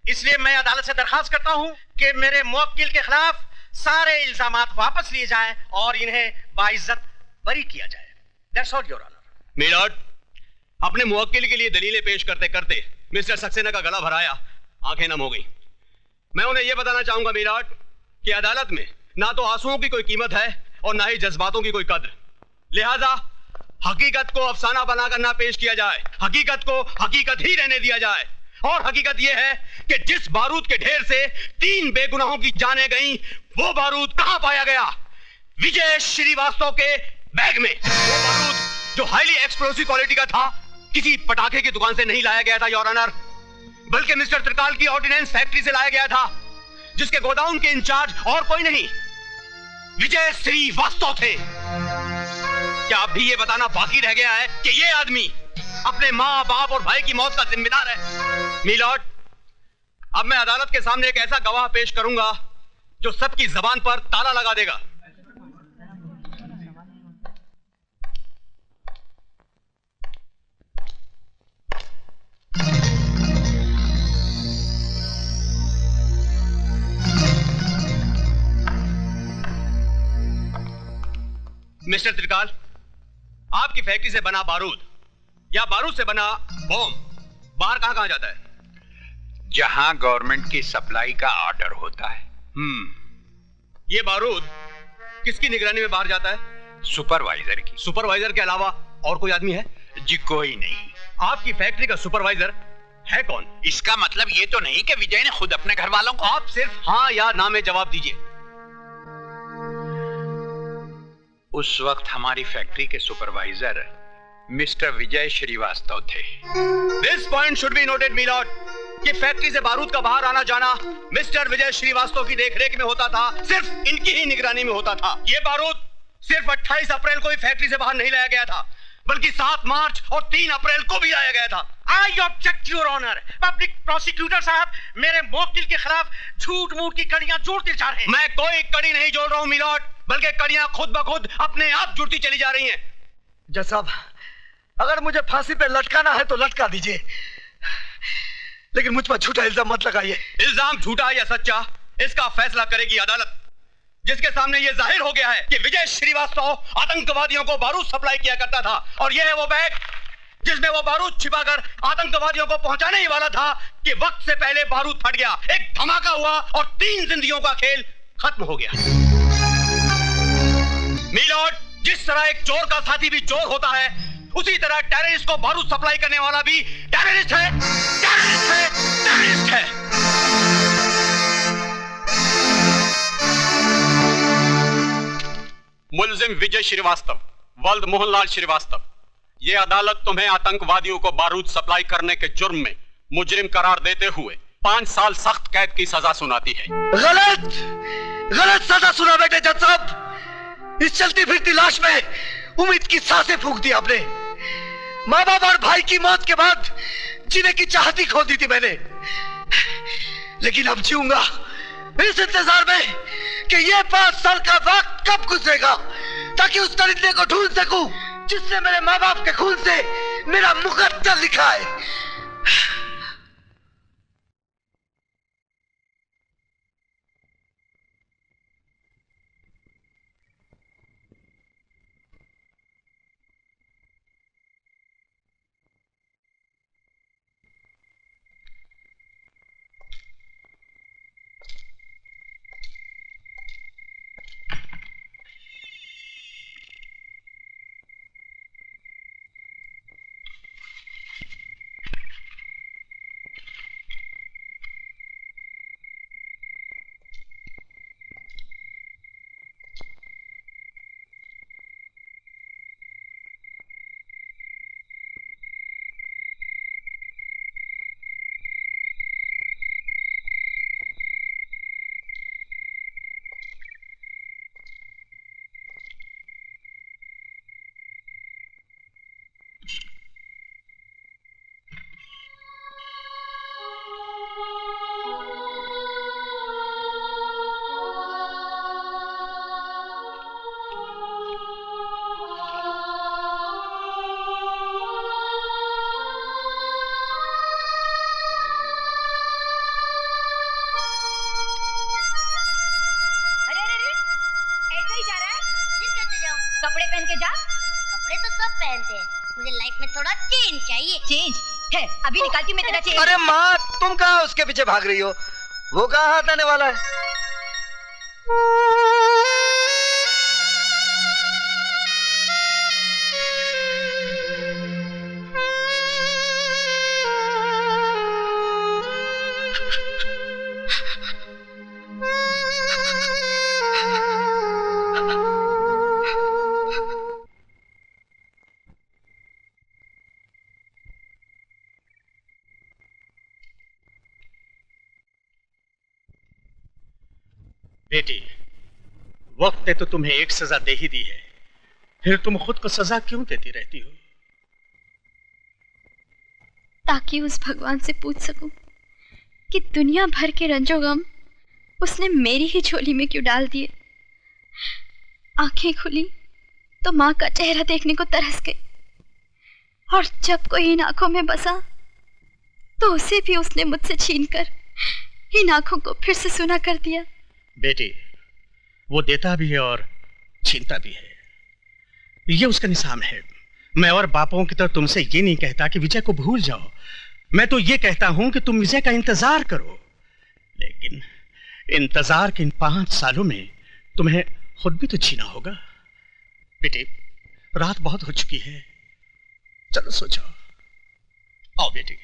इसलिए मैं अदालत से दरखास्त करता हूं कि मेरे मुवक्किल के खिलाफ सारे इल्जामात वापस लिए जाएं और इन्हें बाइज्जत बरी किया जाए। That's all your honour. Milord, अपने मुवक्किल के लिए दलीलें पेश करते करते मिस्टर सक्सेना का गला भराया, आंखें नम हो गई। मैं उन्हें यह बताना चाहूंगा मिलॉर्ड कि अदालत में ना तो आंसुओं की कोई कीमत है और ना ही जज्बातों की कोई कद्र। लिहाजा हकीकत को अफसाना बनाकर ना पेश किया जाए, हकीकत को हकीकत ही रहने दिया जाए। और हकीकत यह है कि जिस बारूद के ढेर से 3 बेगुनाहों की जानें गईं, वो बारूद कहां पाया गया? विजय श्रीवास्तव के बैग में। वो बारूद जो हाईली एक्सप्लोसिव क्वालिटी का था, किसी पटाखे की दुकान से नहीं लाया गया था योर ऑनर, बल्कि मिस्टर त्रिकाल की ऑर्डिनेंस फैक्ट्री से लाया गया था, जिसके गोदाउन के इंचार्ज और कोई नहीं, विजय श्रीवास्तव थे। क्या अब भी ये बताना बाकी रह गया है कि ये आदमी अपने माँ बाप और भाई की मौत का जिम्मेदार है? मिलॉर्ड, अब मैं अदालत के सामने एक ऐसा गवाह पेश करूंगा जो सबकी जबान पर ताला लगा देगा। मिस्टर त्रिकाल, आपकी फैक्ट्री से बना बारूद या बारूद से बना बॉम्ब बाहर कहां कहां जाता है? जहां गवर्नमेंट की सप्लाई का ऑर्डर होता है। ये बारूद किसकी निगरानी में बाहर जाता है? सुपरवाइजर की। सुपरवाइजर के अलावा और कोई आदमी है? जी कोई नहीं। आपकी फैक्ट्री का सुपरवाइजर है कौन? इसका मतलब ये तो नहीं कि विजय ने खुद अपने घर वालों को। आप सिर्फ हाँ या ना में जवाब दीजिए। उस वक्त हमारी फैक्ट्री के सुपरवाइजर मिस्टर विजय श्रीवास्तव थे। This point should be noted milord कि फैक्ट्री से बारूद का बाहर आना जाना मिस्टर विजय श्रीवास्तव की देखरेख में होता था, सिर्फ इनकी ही निगरानी में होता था। ये बारूद सिर्फ 28 अप्रैल को ही फैक्ट्री से बाहर नहीं लाया गया था, बल्कि 7 मार्च और 3 अप्रैल को भी लाया गया था। I object your honour. Public prosecutor साहब मेरे मुवक्किल के खिलाफ झूठ मूठ की कड़ियां जोड़ते जा रहे हैं। मैं कोई कड़ी नहीं जोड़ रहा हूं मिलॉर्ड, बल्कि कड़ियां खुद ब खुद अपने आप जुड़ती चली जा रही हैं। जज साहब, अगर मुझे फांसी पे लटकाना है तो लटका दीजिए, लेकिन मुझ पर झूठा इल्जाम मत लगाइए। इल्जाम झूठा या सच्चा, इसका फैसला करेगी अदालत, जिसके सामने यह जाहिर हो गया है कि विजय श्रीवास्तव आतंकवादियों को बारूद सप्लाई किया करता था, और यह है वो बैग जिसमें वो बारूद छिपाकर आतंकवादियों को पहुंचाने ही वाला था कि वक्त से पहले बारूद फट गया, एक धमाका हुआ और 3 जिंदगियों का खेल खत्म हो गया। मिलॉर्ड, जिस तरह एक चोर का साथी भी चोर होता है, उसी तरह टेररिस्ट को बारूद सप्लाई करने वाला भी टेररिस्ट है, टेररिस्ट है, टेररिस्ट है। मुलजिम विजय श्रीवास्तव, वल्द मोहनलाल श्रीवास्तव, ये अदालत तुम्हें आतंकवादियों को बारूद सप्लाई करने के जुर्म में मुजरिम करार देते हुए 5 साल सख्त कैद की सजा सुनाती है। गलत, गलत सजा सुना बेटे जज साहब। इस चलती फिरती लाश में उम्मीद की सांसें फूंक दी आपने। माँ बाप और भाई की मौत के बाद जीने की चाहती खो दी थी मैंने, लेकिन अब जीऊंगा इस इंतजार में कि ये 5 साल का वक्त कब गुजरेगा, ताकि उस दरिंदे को ढूंढ सकूं जिसने मेरे माँ बाप के खून से मेरा मुकद्दर लिखा है। कपड़े पहन के जा। कपड़े तो सब पहनते हैं, मुझे लाइफ में थोड़ा चेंज चाहिए। चेंज है, अभी निकालती हूँ मैं तेरा चेंज। अरे माँ, तुम कहाँ उसके पीछे भाग रही हो? वो कहाँ हाथ आने वाला है? बेटी, वक्त ने तो तुम्हें एक सजा दे ही दी है, फिर तुम खुद को सजा क्यों देती रहती हो? ताकि उस भगवान से पूछ सकूं कि दुनिया भर के रंजो गम उसने मेरी ही झोली में क्यों डाल दिए। आंखें खुली तो माँ का चेहरा देखने को तरस गई, और जब कोई इन आंखों में बसा तो उसे भी उसने मुझसे छीनकर इन आंखों को फिर से सुना कर दिया। बेटी, वो देता भी है और छीनता भी है, ये उसका निजाम है। मैं और बापों की तरह तुमसे ये नहीं कहता कि विजय को भूल जाओ, मैं तो ये कहता हूं कि तुम विजय का इंतजार करो। लेकिन इंतजार के इन 5 सालों में तुम्हें खुद भी तो जीना होगा। बेटी, रात बहुत हो चुकी है, चलो सो जाओ। आओ बेटी।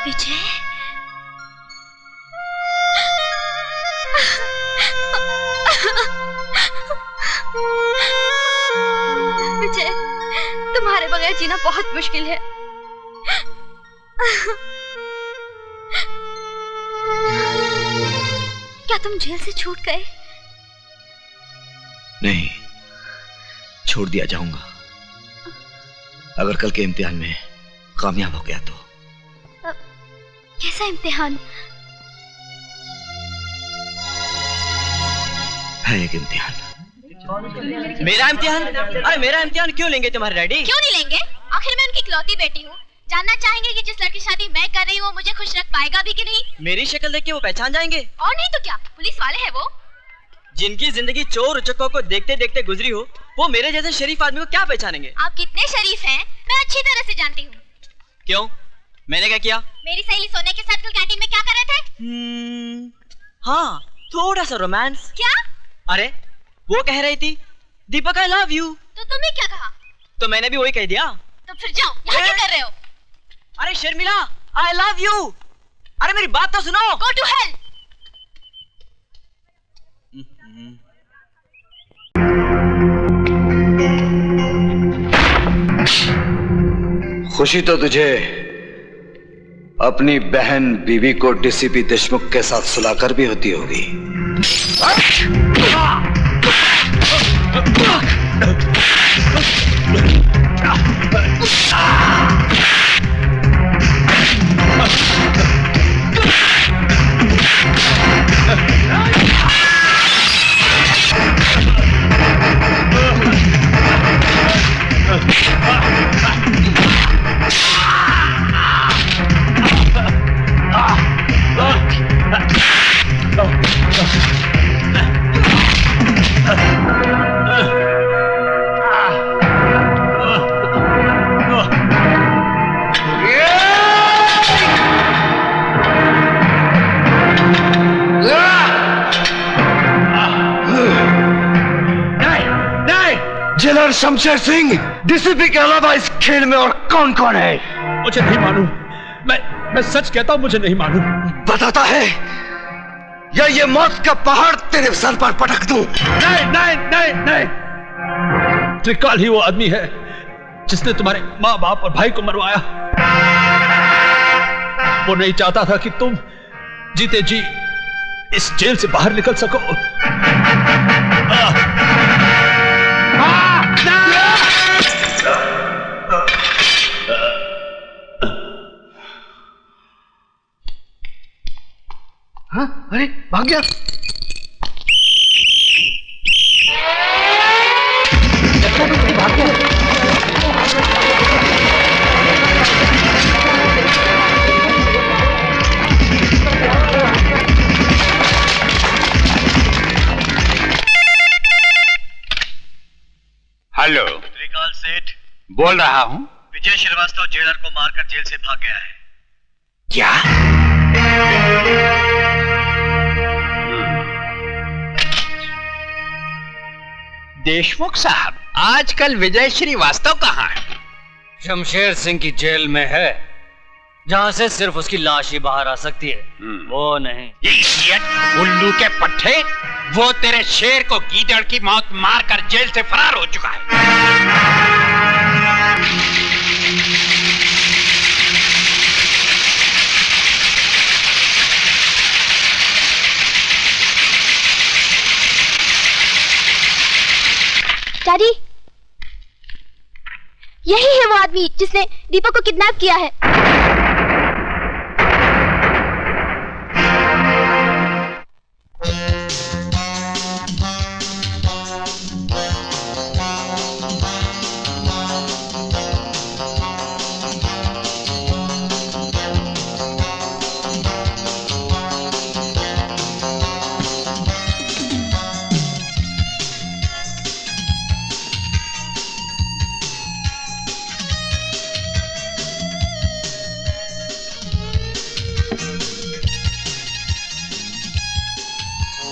विजय, विजय, तुम्हारे बगैर जीना बहुत मुश्किल है। क्या तुम जेल से छूट गए? नहीं, छोड़ दिया जाऊंगा अगर कल के इम्तिहान में कामयाब हो गया तो। कैसा इम्तिहान? है एक इम्तिहान। मेरा इम्तिहान? अरे मेरा इम्तिहान क्यों लेंगे तुम्हारे डैडी? क्यों नहीं लेंगे? आखिर मैं उनकी इकलौती बेटी हूँ। जानना चाहेंगे कि जिस लड़की शादी मैं कर रही हूँ मुझे खुश रख पाएगा भी कि नहीं? मेरी शक्ल देख के वो पहचान जाएंगे। और नहीं तो क्या, पुलिस वाले हैं वो। जिनकी जिंदगी चोर उचक्कों को देखते देखते गुजरी हो, वो मेरे जैसे शरीफ आदमी को क्या पहचानेंगे? आप कितने शरीफ हैं मैं अच्छी तरह से जानती हूँ। क्यों, मैंने क्या किया? मेरी सहेली सोने के साथ कल कैंटीन में क्या कर रहे थे? हाँ, थोड़ा सा रोमांस। क्या? अरे वो कह रही थी दीपक आई लव यू। तो तुमने क्या कहा? तो मैंने भी वही कह दिया। तो फिर जाओ, यहाँ क्या कर रहे हो? अरे शर्मिला, आई लव यू। अरे मेरी बात तो सुनो। Go to hell। खुशी तो तुझे अपनी बहन बीवी को डीसीपी देशमुख के साथ सुलाकर भी होती होगी। मिस्टर शमशेर सिंह, डीसीपी के अलावा इस खेल में और कौन कौन है? मुझे नहीं मालूम। मैं सच कहता हूं, मुझे नहीं मालूम। बताता है या ये मौत का पहाड़ तेरे सर पर पटक दूं? नहीं नहीं नहीं नहीं, त्रिकाल ही वो आदमी है जिसने तुम्हारे माँ बाप और भाई को मरवाया। वो नहीं चाहता था कि तुम जीते जी इस जेल से बाहर निकल सको। हाँ? अरे भाग गया। भाग गया। हेलो, त्रिकाल सेठ बोल रहा हूं। विजय श्रीवास्तव जेलर को मारकर जेल से भाग गया है। क्या? देशमुख साहब, आजकल विजय श्रीवास्तव कहाँ है? शमशेर सिंह की जेल में है, जहां से सिर्फ उसकी लाश ही बाहर आ सकती है। वो नहीं। उल्लू के पट्टे, वो तेरे शेर को गीदड़ की मौत मारकर जेल से फरार हो चुका है। डैडी, यही है वो आदमी जिसने दीपक को किडनैप किया है।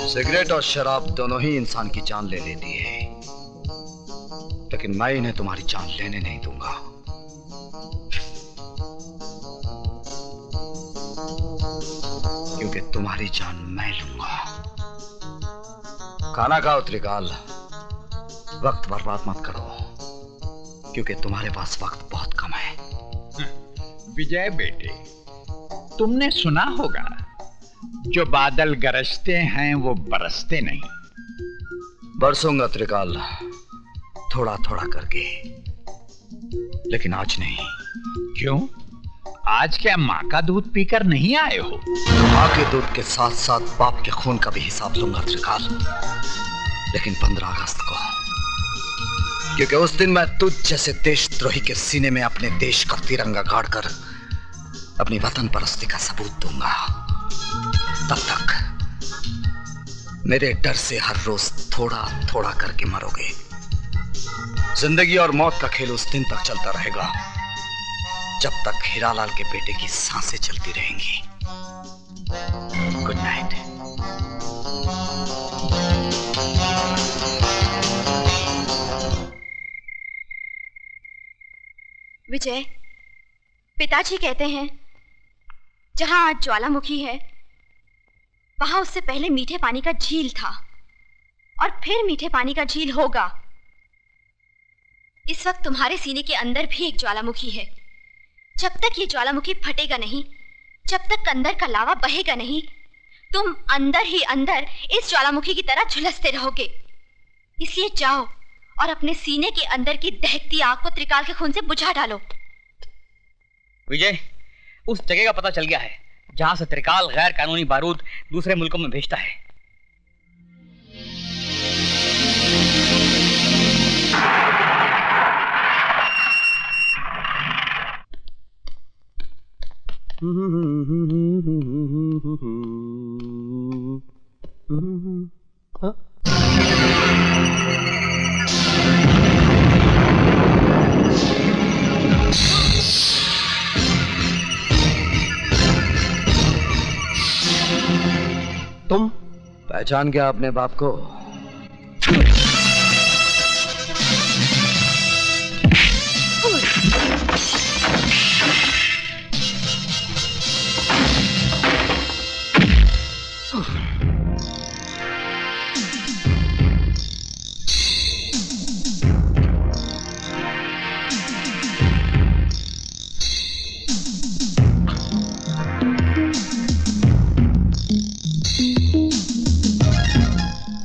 सिगरेट और शराब दोनों ही इंसान की जान ले लेती है, लेकिन मैं इन्हें तुम्हारी जान लेने नहीं दूंगा। क्योंकि तुम्हारी जान मैं लूंगा। खाना खाओ त्रिकाल, वक्त बर्बाद मत करो, क्योंकि तुम्हारे पास वक्त बहुत कम है। विजय बेटे, तुमने सुना होगा, जो बादल गरजते हैं वो बरसते नहीं। बरसूंगा त्रिकाल, थोड़ा थोड़ा करके, लेकिन आज नहीं। क्यों? आज क्या माँ का दूध पीकर नहीं आए हो? माँ के दूध के साथ साथ बाप के खून का भी हिसाब लूंगा त्रिकाल, लेकिन 15 अगस्त को, क्योंकि उस दिन मैं तुझ जैसे देशद्रोही के सीने में अपने देश का तिरंगा गाड़कर अपनी वतन परस्ती का सबूत दूंगा। तब तक मेरे डर से हर रोज थोड़ा थोड़ा करके मरोगे। जिंदगी और मौत का खेल उस दिन तक चलता रहेगा जब तक हीरालाल के बेटे की सांसें चलती रहेंगी। Good night. विजय, पिताजी कहते हैं जहां आज ज्वालामुखी है, वहां उससे पहले मीठे पानी का झील था और फिर मीठे पानी का झील होगा। इस वक्त तुम्हारे सीने के अंदर भी एक ज्वालामुखी है। जब तक ये ज्वालामुखी फटेगा नहीं, जब तक अंदर का लावा बहेगा नहीं, तुम अंदर ही अंदर इस ज्वालामुखी की तरह झुलसते रहोगे। इसलिए जाओ और अपने सीने के अंदर की दहकती आग को त्रिकाल के खून से बुझा डालो। विजय, उस जगह का पता चल गया है जहां से त्रिकाल गैर कानूनी बारूद दूसरे मुल्कों में भेजता है। तुम पहचान गया अपने बाप को?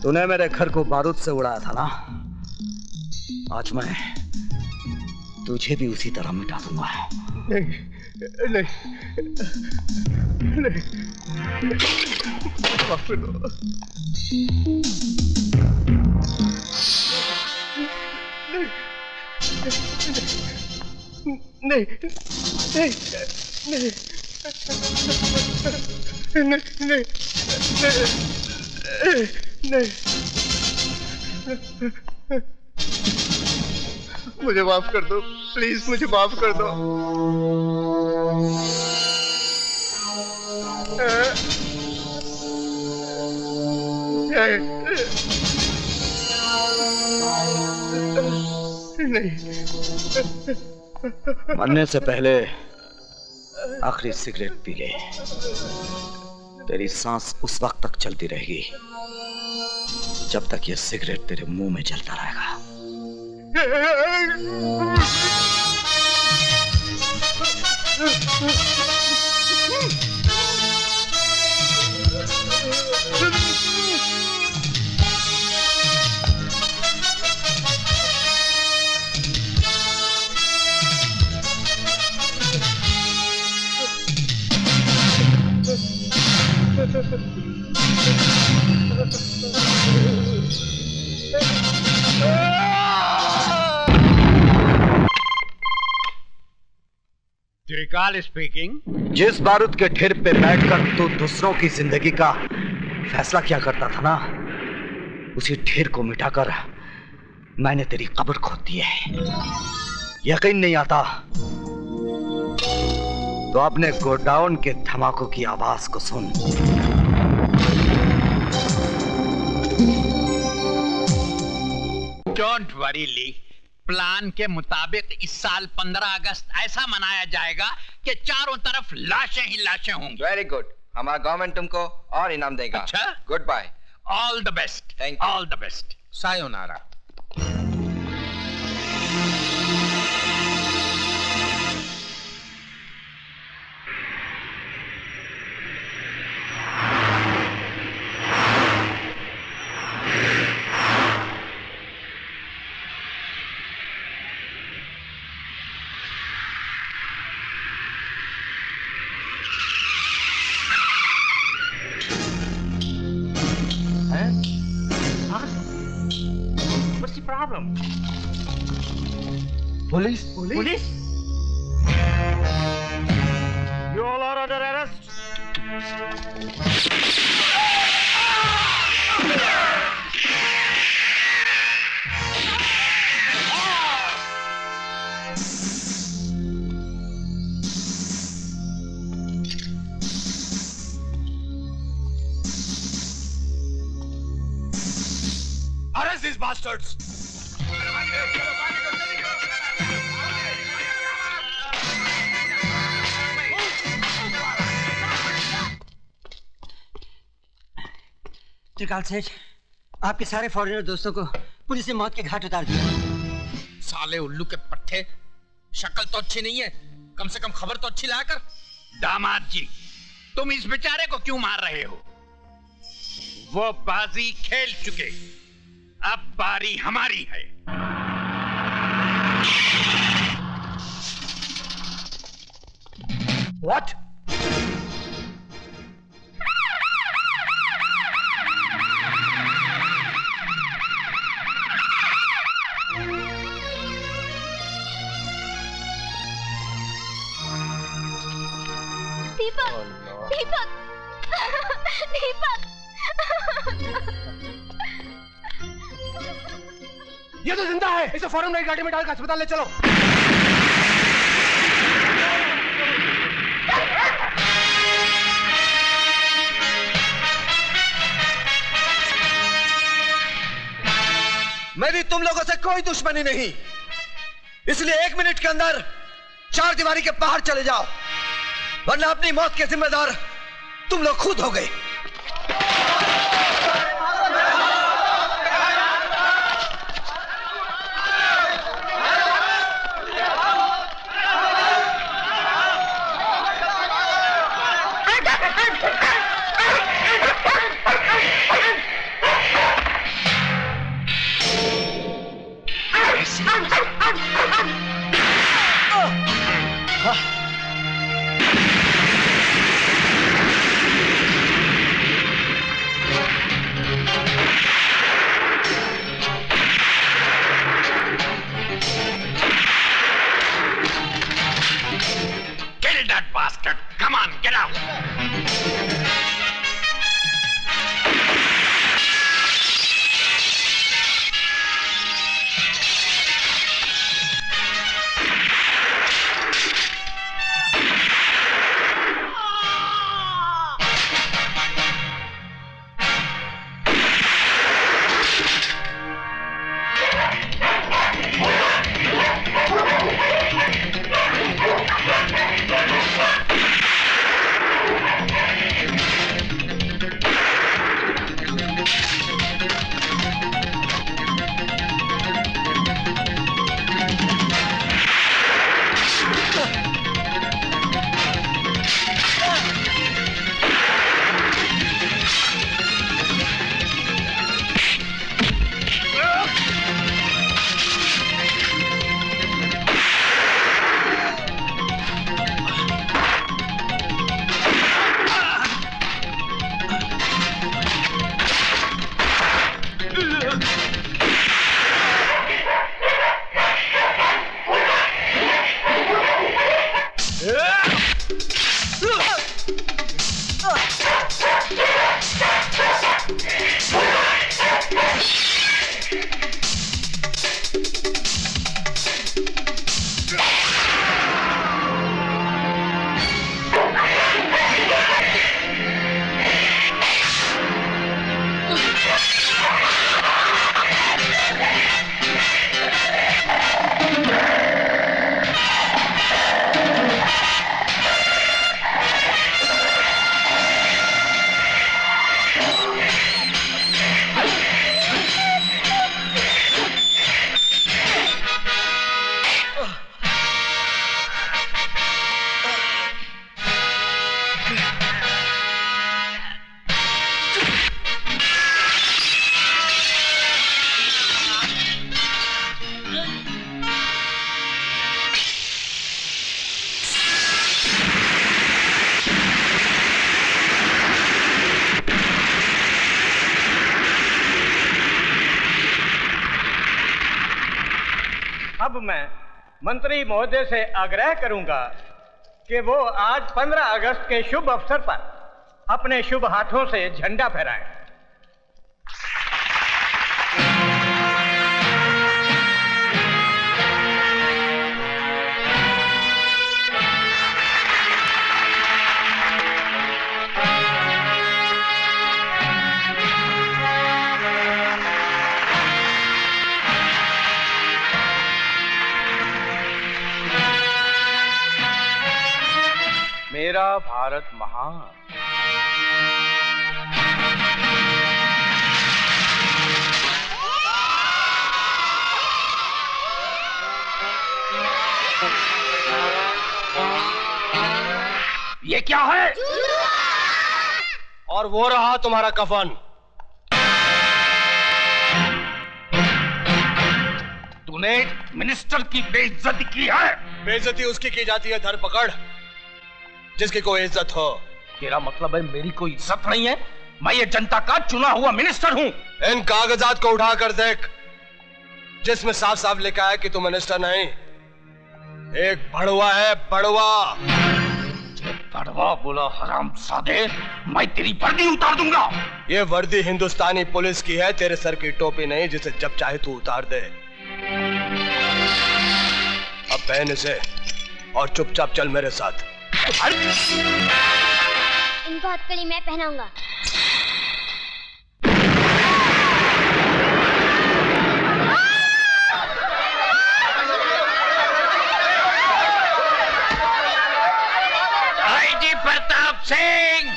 तूने मेरे घर को बारूद से उड़ाया था ना, आज मैं तुझे भी उसी तरह मिटा दूंगा। नहीं नहीं नहीं, माफ कर दो। नहीं नहीं नहीं नहीं नहीं, मुझे माफ कर दो प्लीज, मुझे माफ कर दो। नहीं, मरने से पहले आखिरी सिगरेट पी ले। तेरी सांस उस वक्त तक चलती रहेगी जब तक ये सिगरेट तेरे मुंह में जलता रहेगा। त्रिकाल स्पीकिंग। जिस बारूद के ढेर पे बैठकर तू दूसरों की जिंदगी का फैसला किया करता था ना, उसी ढेर को मिटाकर मैंने तेरी कब्र खोद दी है। यकीन नहीं आता तो अपने गोडाउन के धमाकों की आवाज को सुन। डोंट वरी ली, प्लान के मुताबिक इस साल 15 अगस्त ऐसा मनाया जाएगा कि चारों तरफ लाशें ही लाशें होंगी। वेरी गुड, हमारा गवर्नमेंट तुमको और इनाम देगा। अच्छा, goodbye, all the best, all the best, सायोनारा। problem? Police? Police? You all are under arrest. Arrest these bastards! त्रिकाल सेठ, आपके सारे फॉरेनर दोस्तों को पुलिस ने मौत के घाट उतार दिया। साले उल्लू के पट्टे, शक्ल तो अच्छी नहीं है, कम से कम खबर तो अच्छी लाया कर। दामाद जी, तुम इस बेचारे को क्यों मार रहे हो? वो बाजी खेल चुके, अब बारी हमारी है। What? दीपक, दीपक, दीपक। ये तो जिंदा है, इसे फौरन नई गाड़ी में डालकर अस्पताल ले चलो। मेरी तुम लोगों से कोई दुश्मनी नहीं, इसलिए 1 मिनट के अंदर 4 दीवारी के बाहर चले जाओ, वरना अपनी मौत के जिम्मेदार तुम लोग खुद हो गए। Kill that bastard! Come on, get out! अब मैं मंत्री महोदय से आग्रह करूंगा कि वो आज 15 अगस्त के शुभ अवसर पर अपने शुभ हाथों से झंडा फहराएं। मेरा भारत महान। ये क्या है? और वो रहा तुम्हारा कफन। तूने मिनिस्टर की बेइज्जती की है। बेइज्जती उसकी की जाती है धरपकड़ जिसकी कोई इज्जत हो। तेरा मतलब है मेरी कोई इज्जत नहीं है? मैं ये जनता का चुना हुआ मिनिस्टर हूँ। इन कागजात को उठा कर देख जिसमें साफ साफ लिखा है कि तू मिनिस्टर नहीं, एक बड़वा है, बड़वा। बड़वा बोला हरामजादे, मैं तेरी वर्दी उतार दूंगा। ये वर्दी हिंदुस्तानी पुलिस की है, तेरे सर की टोपी नहीं जिसे जब चाहे तू उतार दे। अब पहन इसे और चुपचाप चल मेरे साथ। इनको हथकड़ी मैं पहनाऊंगा। आईजी प्रताप सिंह,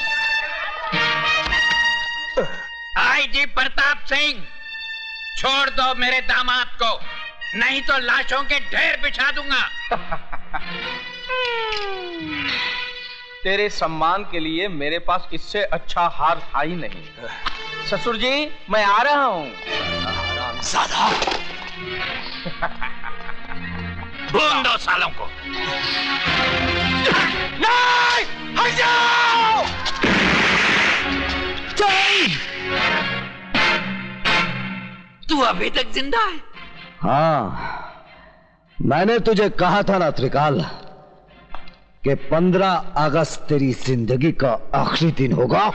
आईजी प्रताप सिंह, छोड़ दो मेरे दामाद को, नहीं तो लाशों के ढेर बिछा दूंगा। तेरे सम्मान के लिए मेरे पास इससे अच्छा हार था ही नहीं। ससुर जी मैं आ रहा हूं। भून दो सालों को। नहीं, हट जाओ! तू अभी तक जिंदा है? हाँ, मैंने तुझे कहा था ना त्रिकाल कि 15 अगस्त तेरी जिंदगी का आखिरी दिन होगा।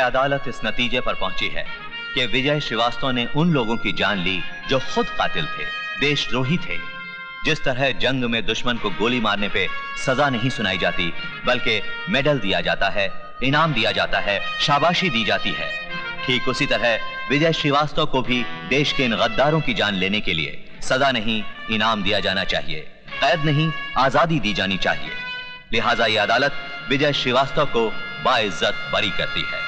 अदालत इस नतीजे पर पहुंची है कि विजय श्रीवास्तव ने उन लोगों की जान ली जो खुद कातिल थे, देशद्रोही थे। जिस तरह जंग में दुश्मन को गोली मारने पे सजा नहीं सुनाई जाती बल्कि मेडल दिया जाता है, इनाम दिया जाता है, शाबाशी दी जाती है, ठीक उसी तरह विजय श्रीवास्तव को भी देश के इन गद्दारों की जान लेने के लिए सजा नहीं इनाम दिया जाना चाहिए, कैद नहीं आजादी दी जानी चाहिए। लिहाजा यह अदालत विजय श्रीवास्तव को बाइज्जत बरी करती है।